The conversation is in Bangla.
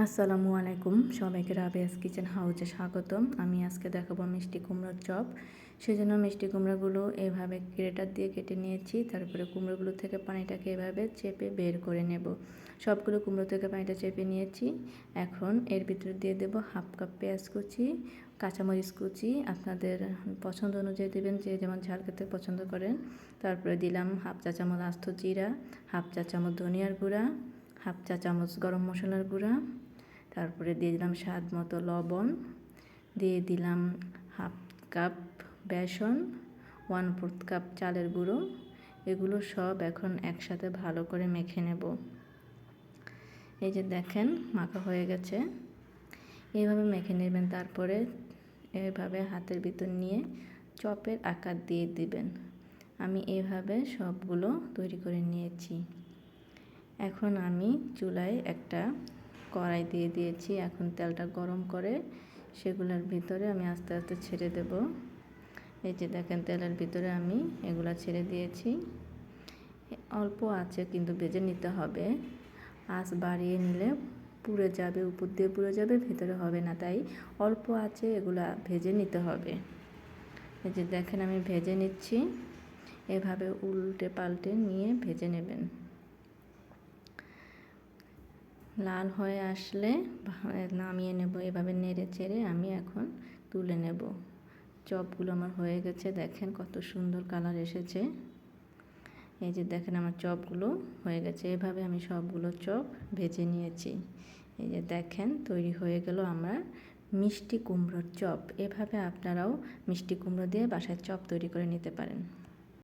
আসসালামু আলাইকুম, সবাইকে রাবেয়াস কিচেন হাউসে স্বাগতম। আমি আজকে দেখাবো মিষ্টি কুমড়োর চপ। সেজন্য মিষ্টি কুমড়োগুলো এভাবে গ্রেটার দিয়ে কেটে নিয়েছি। তারপরে কুমড়োগুলো থেকে পানিটাকে এভাবে চেপে বের করে নেব। সবগুলো কুমড়ো থেকে পানিটা চেপে নিয়েছি। এখন এর ভিতরে দিয়ে দেব হাফ কাপ পেঁয়াজ কুচি, কাঁচামরিচ কুচি আপনাদের পছন্দ অনুযায়ী দেবেন, যে যেমন ঝাল খেতে পছন্দ করেন। তারপরে দিলাম হাফ চা চামচ আস্ত জিরা, হাফ চা চামচ ধনিয়ার গুঁড়া, হাফ চা চামচ গরম মশলার গুঁড়া, তারপরে দিয়ে দিলাম স্বাদ মতো লবণ, দিয়ে দিলাম হাফ কাপ বেসন, 1/4 কাপ চালের গুঁড়ো। এগুলো সব এখন একসাথে ভালো করে মেখে নেব। এই যে দেখেন মাখা হয়ে গেছে, এইভাবে মেখে নেবেন। তারপরে এভাবে হাতের ভিতর নিয়ে চপের আকার দিয়ে দিবেন। আমি এইভাবে সবগুলো তৈরি করে নিয়েছি। এখন আমি চুলায় একটা কড়াই দিয়ে দিয়েছি। এখন তেলটা গরম করে সেগুলোর ভিতরে আমি আস্তে আস্তে ছেড়ে দেব। এই যে দেখেন তেলের ভিতরে আমি এগুলা ছেড়ে দিয়েছি। অল্প আছে কিন্তু ভেজে নিতে হবে। আঁচ বাড়িয়ে নিলে পুড়ে যাবে, উপর দিয়ে পুড়ে যাবে, ভেতরে হবে না। তাই অল্প আছে এগুলা ভেজে নিতে হবে। এই যে দেখেন আমি ভেজে নিচ্ছি। এভাবে উল্টে পাল্টে নিয়ে ভেজে নেবেন। লাল হয়ে আসলে নামিয়ে নেব। এভাবে নেড়ে চেড়ে আমি এখন তুলে নেব। চপগুলো আমার হয়ে গেছে, দেখেন কত সুন্দর কালার এসেছে। এই যে দেখেন আমার চপগুলো হয়ে গেছে। এভাবে আমি সবগুলো চপ ভেজে নিয়েছি। এই যে দেখেন তৈরি হয়ে গেল আমার মিষ্টি কুমড়োর চপ। এভাবে আপনারাও মিষ্টি কুমড়ো দিয়ে বাসায় চপ তৈরি করে নিতে পারেন।